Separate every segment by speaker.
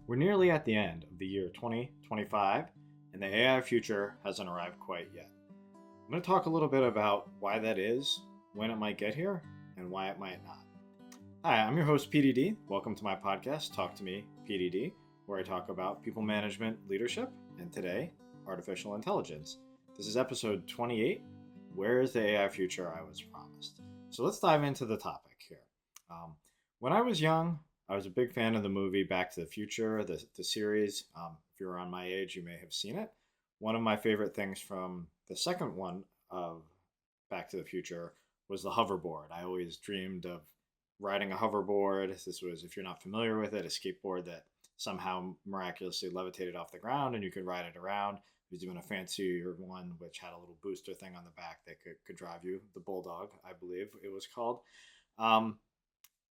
Speaker 1: We're nearly at the end of the year 2025, and the AI future hasn't arrived quite yet. I'm going to talk a little bit about why that is, when it might get here, and why it might not. Hi, I'm your host, PDD. Welcome to my podcast, Talk to Me, PDD, where I talk about people management, leadership, and today, artificial intelligence. This is episode 28. Where is the AI future I was promised? So let's dive into the topic here. When I was young, I was a big fan of the movie Back to the Future, the series. If you're around my age, you may have seen it. One of my favorite things from the second one of Back to the Future was the hoverboard. I always dreamed of riding a hoverboard. This was, if you're not familiar with it, a skateboard that somehow miraculously levitated off the ground and you could ride it around. He was doing a fancier one which had a little booster thing on the back that could drive you. The Bulldog, I believe it was called. Um,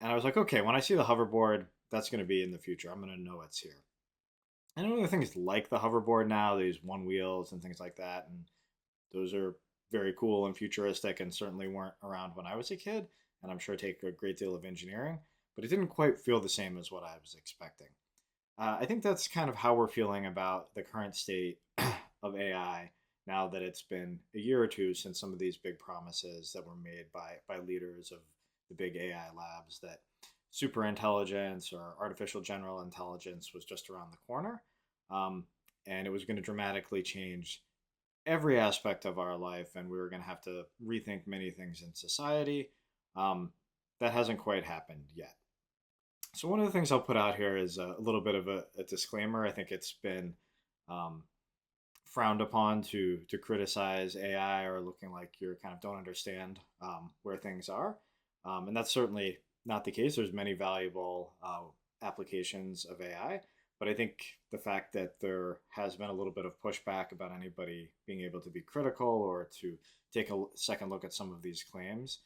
Speaker 1: and I was like, okay, when I see the hoverboard, that's going to be in the future. I'm going to know it's here. And other things like the hoverboard now, these one wheels and things like that, and those are very cool and futuristic and certainly weren't around when I was a kid. And I'm sure take a great deal of engineering, but it didn't quite feel the same as what I was expecting. I think that's kind of how we're feeling about the current state of AI now that it's been a year or two since some of these big promises that were made by leaders of the big AI labs that super intelligence or artificial general intelligence was just around the corner. Um, and it was going to dramatically change every aspect of our life, and we were going to have to rethink many things in society. Um, that hasn't quite happened yet. So one of the things I'll put out here is a little bit of a disclaimer. I think it's been um, frowned upon to criticize AI or looking like you kind of don't understand where things are, and that's certainly not the case. There's many valuable applications of AI, but I think the fact that there has been a little bit of pushback about anybody being able to be critical or to take a second look at some of these claims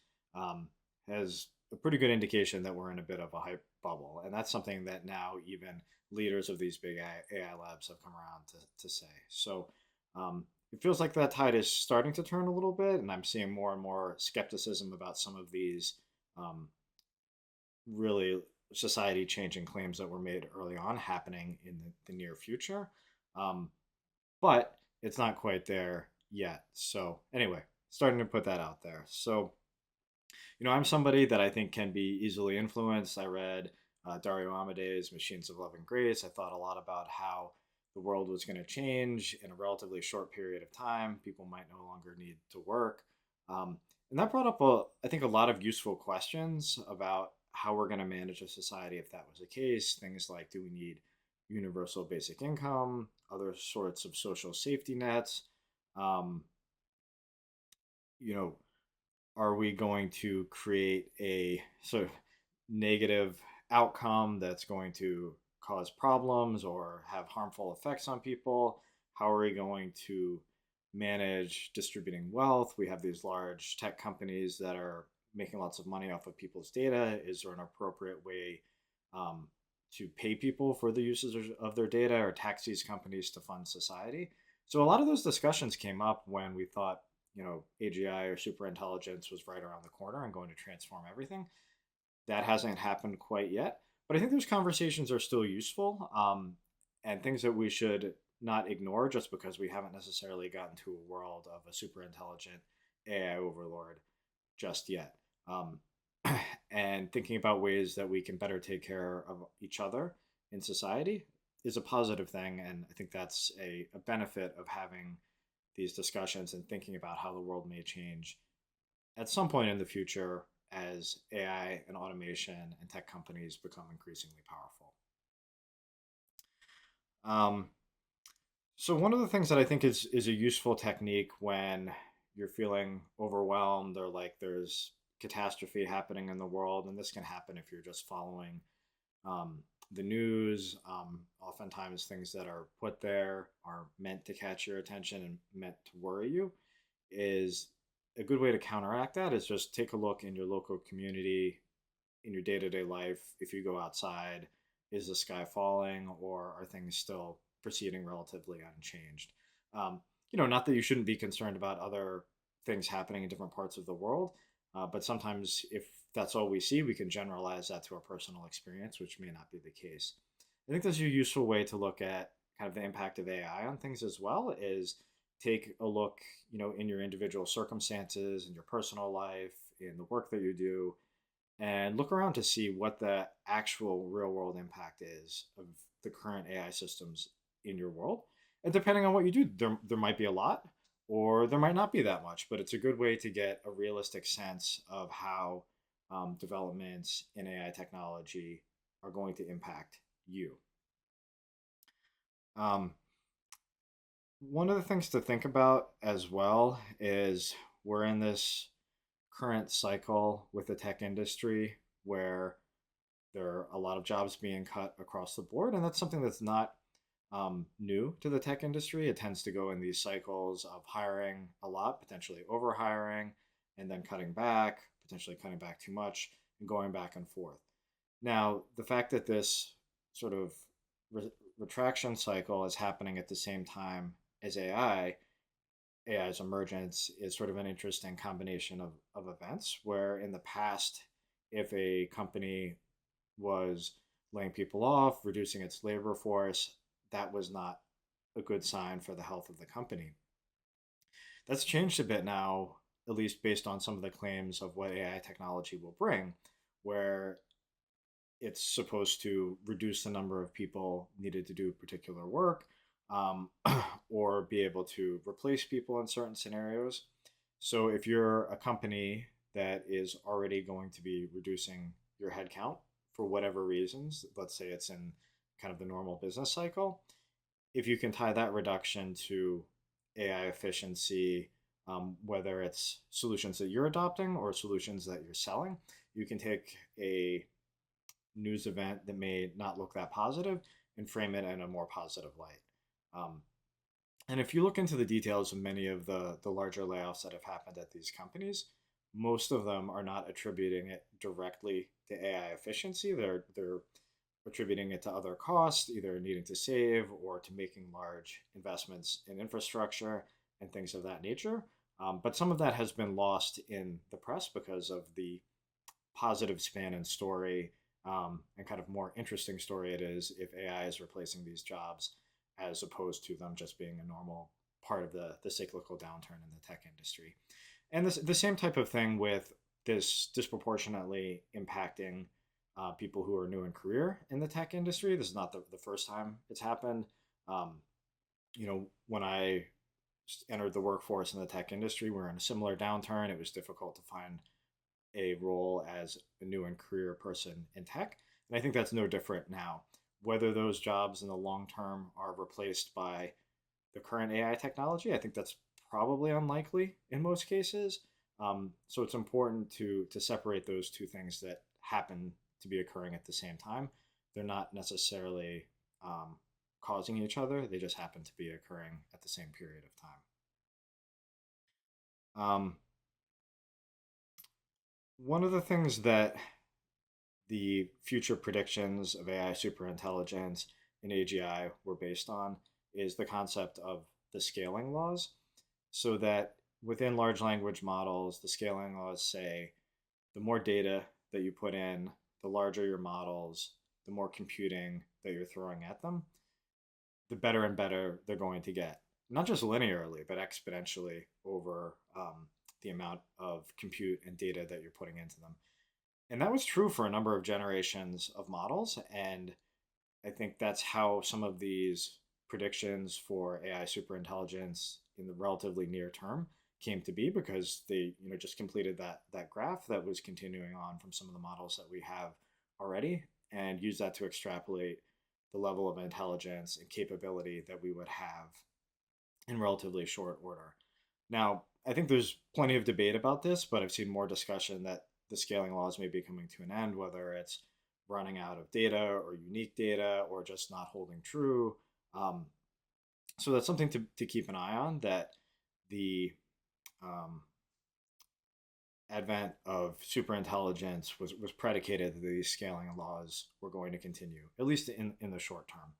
Speaker 1: has a pretty good indication that we're in a bit of a hype bubble. And that's something that now even leaders of these big AI labs have come around to say. So it feels like that tide is starting to turn a little bit, and I'm seeing more and more skepticism about some of these um, really society changing claims that were made early on happening in the near future. Um, but it's not quite there yet. So, anyway, starting to put that out there. So, I'm somebody that I think can be easily influenced. I read Dario Amade's Machines of Love and Grace. I thought a lot about how the world was going to change in a relatively short period of time. People might no longer need to work. And that brought up, I think, a lot of useful questions about how we're going to manage a society if that was the case. Things like, do we need universal basic income, other sorts of social safety nets? Um, you know, are we going to create a sort of negative outcome that's going to cause problems or have harmful effects on people? How are we going to manage distributing wealth? We have these large tech companies that are making lots of money off of people's data. Is there an appropriate way um, to pay people for the uses of their data or tax these companies to fund society? So a lot of those discussions came up when we thought AGI or super intelligence was right around the corner and going to transform everything. That hasn't happened quite yet, but I think those conversations are still useful and things that we should not ignore just because we haven't necessarily gotten to a world of a super intelligent AI overlord just yet. Um, and thinking about ways that we can better take care of each other in society is a positive thing. And I think that's a benefit of having these discussions and thinking about how the world may change at some point in the future as AI and automation and tech companies become increasingly powerful. Um, so one of the things that I think is a useful technique when you're feeling overwhelmed or like there's catastrophe happening in the world, and this can happen if you're just following um, the news. Oftentimes, things that are put there are meant to catch your attention and meant to worry you. Is a good way to counteract that is just take a look in your local community, in your day to day life. If you go outside, is the sky falling or are things still proceeding relatively unchanged? Not that you shouldn't be concerned about other things happening in different parts of the world, but sometimes if that's all we see, we can generalize that to our personal experience, which may not be the case. I think there's a useful way to look at kind of the impact of AI on things as well is take a look, in your individual circumstances, in your personal life, in the work that you do, and look around to see what the actual real world impact is of the current AI systems in your world. And depending on what you do, there might be a lot or there might not be that much, but it's a good way to get a realistic sense of how developments in AI technology are going to impact you. Um, One of the things to think about as well is we're in this current cycle with the tech industry where there are a lot of jobs being cut across the board, and that's something that's not new to the tech industry. It tends to go in these cycles of hiring a lot, potentially overhiring, and then cutting back, potentially cutting back too much, and going back and forth. Now, the fact that this sort of re- retraction cycle is happening at the same time as AI's emergence is sort of an interesting combination of events where in the past, if a company was laying people off, reducing its labor force, that was not a good sign for the health of the company. That's changed a bit now, at least based on some of the claims of what AI technology will bring, where it's supposed to reduce the number of people needed to do particular work, um, or be able to replace people in certain scenarios. So if you're a company that is already going to be reducing your headcount for whatever reasons, let's say it's in kind of the normal business cycle, if you can tie that reduction to AI efficiency, whether it's solutions that you're adopting or solutions that you're selling, you can take a news event that may not look that positive and frame it in a more positive light. Um, and if you look into the details of many of the larger layoffs that have happened at these companies, most of them are not attributing it directly to AI efficiency. They're attributing it to other costs, either needing to save or to making large investments in infrastructure and things of that nature. But some of that has been lost in the press because of the positive spin and story, and kind of more interesting story it is if AI is replacing these jobs as opposed to them just being a normal part of the cyclical downturn in the tech industry. And the same type of thing with this disproportionately impacting people who are new in career in the tech industry. This is not the first time it's happened. Um, when I entered the workforce in the tech industry, we were in a similar downturn. It was difficult to find a role as a new and career person in tech. And I think that's no different now. Whether those jobs in the long term are replaced by the current AI technology, I think that's probably unlikely in most cases. So it's important to separate those two things that happen to be occurring at the same time. They're not necessarily causing each other; they just happen to be occurring at the same period of time. Um, One of the things that the future predictions of AI superintelligence and AGI were based on is the concept of the scaling laws. So that within large language models, the scaling laws say the more data that you put in, the larger your models, the more computing that you're throwing at them, the better and better they're going to get. Not just linearly, but exponentially over the amount of compute and data that you're putting into them. And that was true for a number of generations of models. And I think that's how some of these predictions for AI superintelligence in the relatively near term came to be because they just completed that graph that was continuing on from some of the models that we have already and use that to extrapolate the level of intelligence and capability that we would have in relatively short order. Now, I think there's plenty of debate about this, but I've seen more discussion that the scaling laws may be coming to an end, whether it's running out of data or unique data or just not holding true. Um, so that's something to keep an eye on, that the um, advent of superintelligence was predicated that these scaling laws were going to continue, at least in the short term.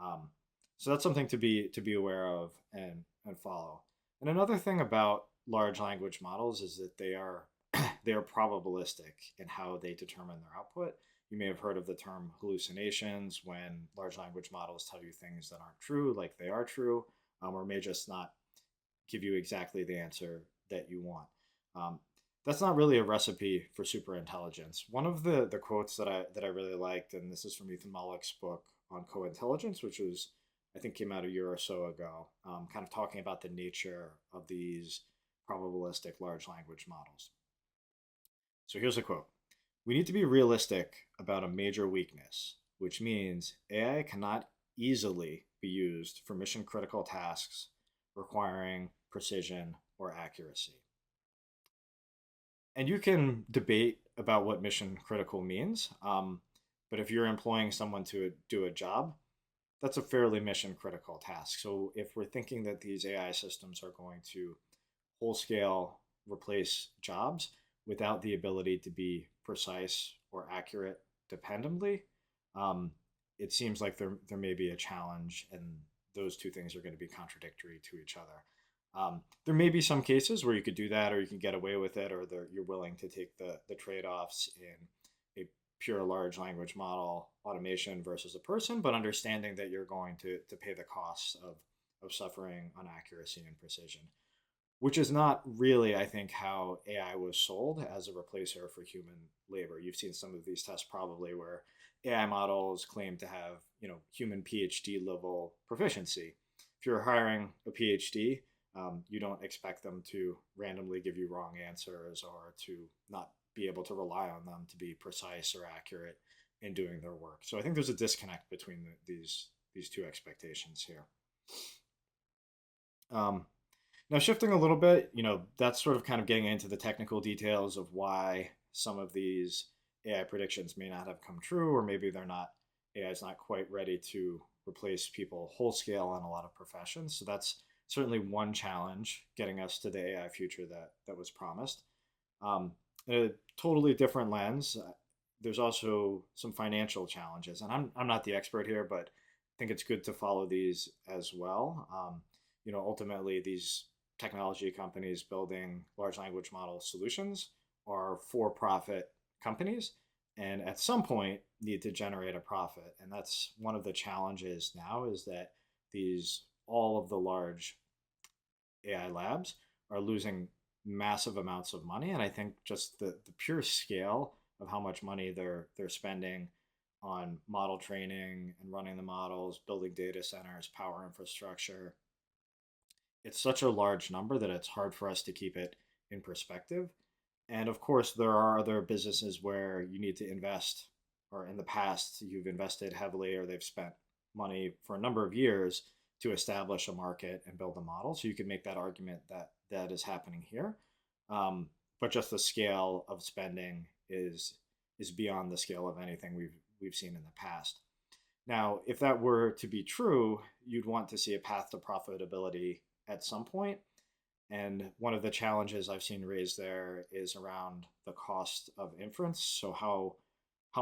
Speaker 1: Um, so that's something to be aware of and follow. And another thing about large language models is that they are they are probabilistic in how they determine their output. You may have heard of the term hallucinations when large language models tell you things that aren't true, like they are true, or may just not give you exactly the answer that you want. Um, that's not really a recipe for super intelligence. One of the quotes that I really liked, and this is from Ethan Mollick's book on co-intelligence, which was I think came out a year or so ago, kind of talking about the nature of these probabilistic large language models. So here's a quote: "We need to be realistic about a major weakness, which means AI cannot easily be used for mission critical tasks requiring precision or accuracy." And you can debate about what mission critical means, but if you're employing someone to do a job, that's a fairly mission critical task. So if we're thinking that these AI systems are going to whole scale replace jobs without the ability to be precise or accurate dependably, um, it seems like there may be a challenge, and those two things are going to be contradictory to each other. There may be some cases where you could do that, or you can get away with it, or you're willing to take the trade offs in a pure large language model automation versus a person, but understanding that you're going to pay the costs of suffering on accuracy and precision, which is not really, I think, how AI was sold as a replacer for human labor. You've seen some of these tests probably where AI models claim to have, human PhD level proficiency. If you're hiring a PhD, you don't expect them to randomly give you wrong answers or to not be able to rely on them to be precise or accurate in doing their work. So I think there's a disconnect between these two expectations here. Um, Now, shifting a little bit, that's sort of kind of getting into the technical details of why some of these AI predictions may not have come true, or maybe AI is not quite ready to replace people whole scale in a lot of professions. So that's certainly one challenge getting us to the AI future that was promised. In a totally different lens, there's also some financial challenges, and I'm not the expert here, but I think it's good to follow these as well. Ultimately, these technology companies building large language model solutions are for-profit companies, and at some point need to generate a profit. And that's one of the challenges now, is that these all of the large AI labs are losing massive amounts of money. And I think just the pure scale of how much money they're spending on model training and running the models, building data centers, power infrastructure, it's such a large number that it's hard for us to keep it in perspective. And of course, there are other businesses where you need to invest, or in the past, you've invested heavily or they've spent money for a number of years to establish a market and build a model. So you could make that argument that that is happening here. But just the scale of spending is beyond the scale of anything we've seen in the past. Now, if that were to be true, you'd want to see a path to profitability at some point. And one of the challenges I've seen raised there is around the cost of inference. So how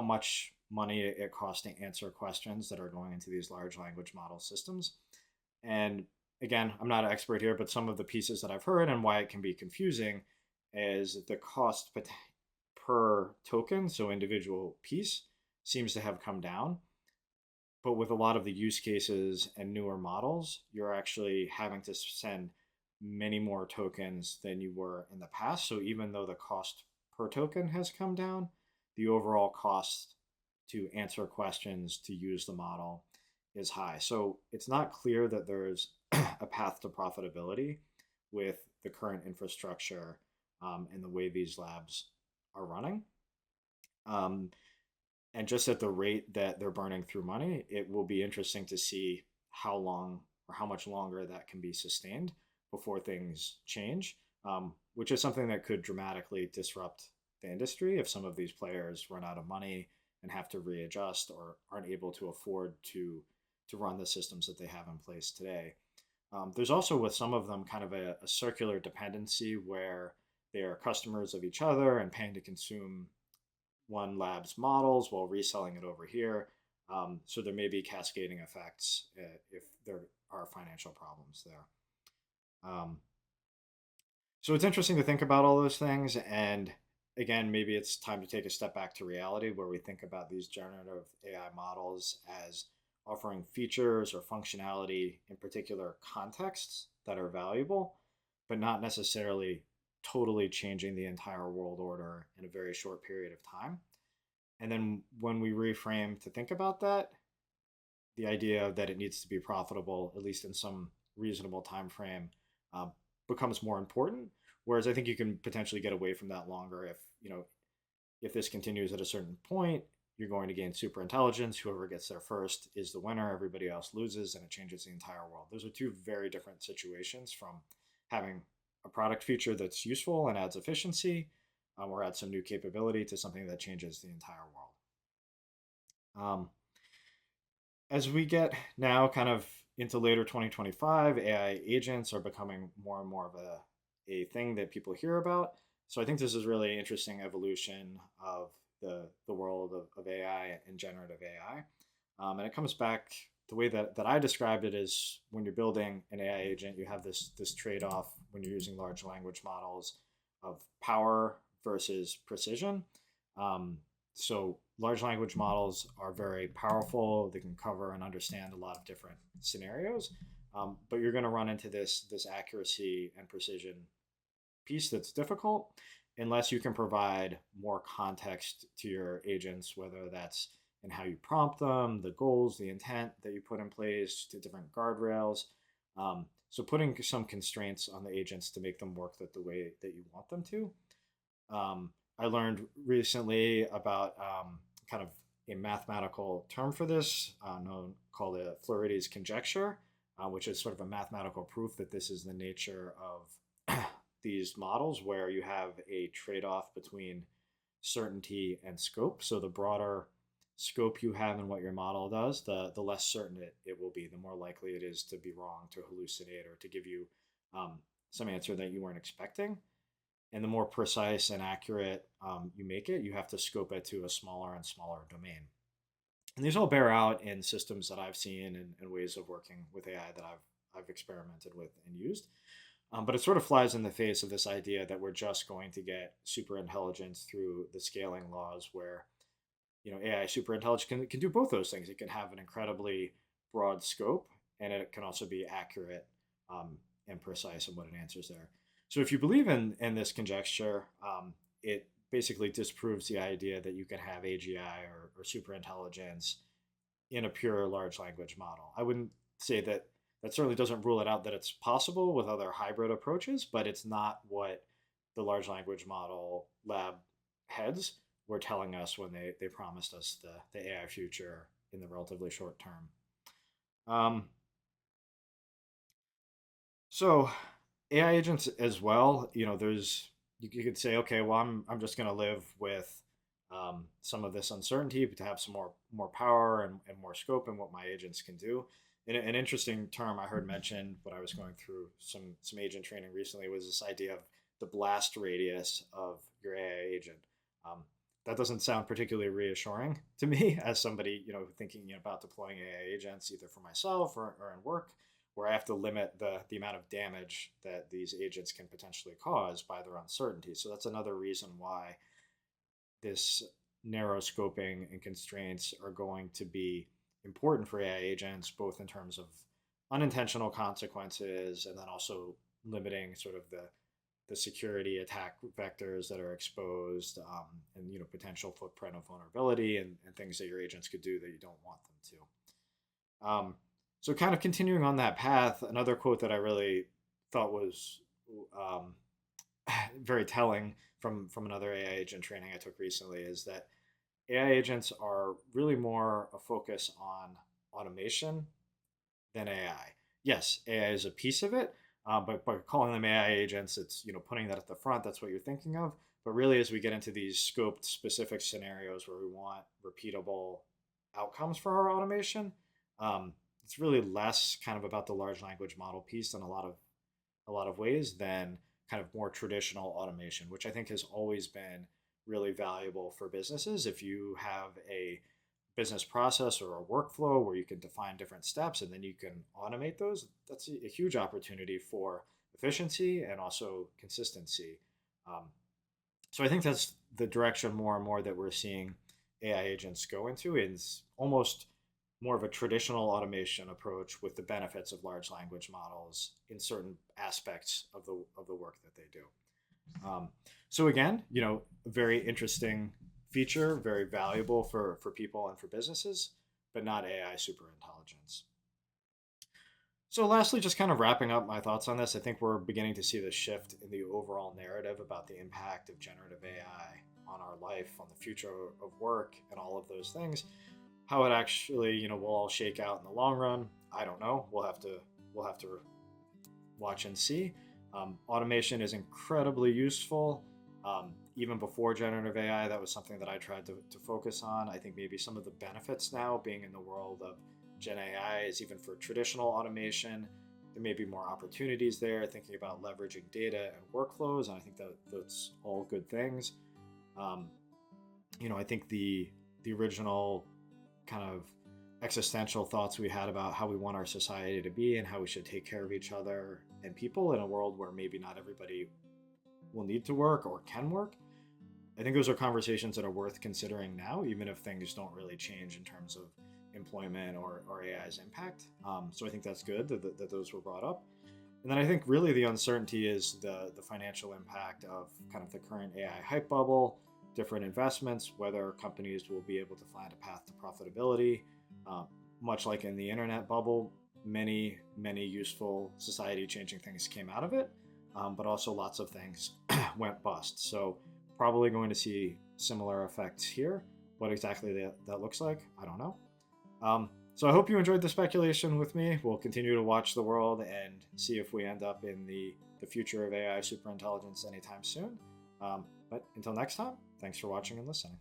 Speaker 1: much money it costs to answer questions that are going into these large language model systems. And again, I'm not an expert here, but some of the pieces that I've heard and why it can be confusing is the cost per token, so individual piece, seems to have come down. But with a lot of the use cases and newer models, you're actually having to send many more tokens than you were in the past. So even though the cost per token has come down, the overall cost to answer questions to use the model is high. So it's not clear that there's a path to profitability with the current infrastructure and the way these labs are running. And just at the rate that they're burning through money, it will be interesting to see how long or how much longer that can be sustained before things change, which is something that could dramatically disrupt the industry if some of these players run out of money and have to readjust or aren't able to afford to run the systems that they have in place today. There's also with some of them kind of a circular dependency where they are customers of each other and paying to consume one lab's models while reselling it over here. So there may be cascading effects if there are financial problems there. So it's interesting to think about all those things. And again, maybe it's time to take a step back to reality where we think about these generative AI models as offering features or functionality in particular contexts that are valuable, but not necessarily totally changing the entire world order in a very short period of time. And then when we reframe to think about that, the idea that it needs to be profitable, at least in some reasonable time frame, um, becomes more important. Whereas I think you can potentially get away from that longer if if this continues at a certain point, you're going to gain super intelligence. Whoever gets there first is the winner. Everybody else loses, and it changes the entire world. Those are two very different situations from having a product feature that's useful and adds efficiency, or adds some new capability to something that changes the entire world. Um, as we get now kind of into later 2025, AI agents are becoming more and more of a thing that people hear about. So I think this is really interesting evolution of the world of AI and generative AI. And it comes back the way that I described it is when you're building an AI agent, you have this trade-off when you're using large language models of power versus precision. Um, so large language models are very powerful. They can cover and understand a lot of different scenarios, but you're going to run into this accuracy and precision piece that's difficult unless you can provide more context to your agents, whether that's in how you prompt them, the goals, the intent that you put in place, to different guardrails. So putting some constraints on the agents to make them work the way that you want them to. I learned recently about kind of a mathematical term for this, known called a Floridi's conjecture, which is sort of a mathematical proof that this is the nature of these models, where you have a trade-off between certainty and scope. So the broader scope you have in what your model does, the less certain it will be, the more likely it is to be wrong, to hallucinate, or to give you some answer that you weren't expecting. And the more precise and accurate you make it, you have to scope it to a smaller and smaller domain. And these all bear out in systems that I've seen and ways of working with AI that I've experimented with and used. But it sort of flies in the face of this idea that we're just going to get super intelligence through the scaling laws, where AI super intelligence can do both those things. It can have an incredibly broad scope, and it can also be accurate and precise in what it answers there. So if you believe in this conjecture, it basically disproves the idea that you can have AGI or super intelligence in a pure large language model. I wouldn't say that certainly doesn't rule it out that it's possible with other hybrid approaches, but it's not what the large language model lab heads were telling us when they promised us the AI future in the relatively short term. Um, so AI agents as well, there's you could say, okay, well, I'm just going to live with some of this uncertainty, but to have some more power and more scope in what my agents can do. And an interesting term I heard mentioned when I was going through some agent training recently was this idea of the blast radius of your AI agent. Um, that doesn't sound particularly reassuring to me as somebody thinking about deploying AI agents either for myself or in work, where I have to limit the amount of damage that these agents can potentially cause by their uncertainty. So that's another reason why this narrow scoping and constraints are going to be important for AI agents, both in terms of unintentional consequences and then also limiting sort of the security attack vectors that are exposed, and potential footprint of vulnerability and things that your agents could do that you don't want them to. So kind of continuing on that path, another quote that I really thought was um, very telling from another AI agent training I took recently is that AI agents are really more a focus on automation than AI. Yes, AI is a piece of it, but by calling them AI agents, it's putting that at the front. That's what you're thinking of. But really, as we get into these scoped specific scenarios where we want repeatable outcomes for our automation, it's really less kind of about the large language model piece in a lot of ways than kind of more traditional automation, which I think has always been really valuable for businesses. If you have a business process or a workflow where you can define different steps and then you can automate those, that's a huge opportunity for efficiency and also consistency. Um, So I think that's the direction more and more that we're seeing AI agents go into, is almost more of a traditional automation approach with the benefits of large language models in certain aspects of the work that they do. Um, so again, a very interesting feature, very valuable for people and for businesses, but not AI super intelligence. So lastly, just kind of wrapping up my thoughts on this, I think we're beginning to see the shift in the overall narrative about the impact of generative AI on our life, on the future of work, and all of those things. How it actually, will all shake out in the long run, I don't know. We'll have to watch and see. Automation is incredibly useful. Even before generative AI, that was something that I tried to focus on. I think maybe some of the benefits now being in the world of genAI is even for traditional automation. There may be more opportunities there, thinking about leveraging data and workflows, and I think that that's all good things. Um, I think the original kind of existential thoughts we had about how we want our society to be and how we should take care of each other and people in a world where maybe not everybody will need to work or can work. I think those are conversations that are worth considering now, even if things don't really change in terms of employment or AI's impact. So I think that's good that those were brought up. And then I think really the uncertainty is the financial impact of kind of the current AI hype bubble, different investments, whether companies will be able to find a path to profitability. Much like in the internet bubble, many useful society changing things came out of it, but also lots of things went bust. So probably going to see similar effects here. What exactly that looks like, I don't know. So I hope you enjoyed the speculation with me. We'll continue to watch the world and see if we end up in the future of AI superintelligence anytime soon. But until next time, thanks for watching and listening.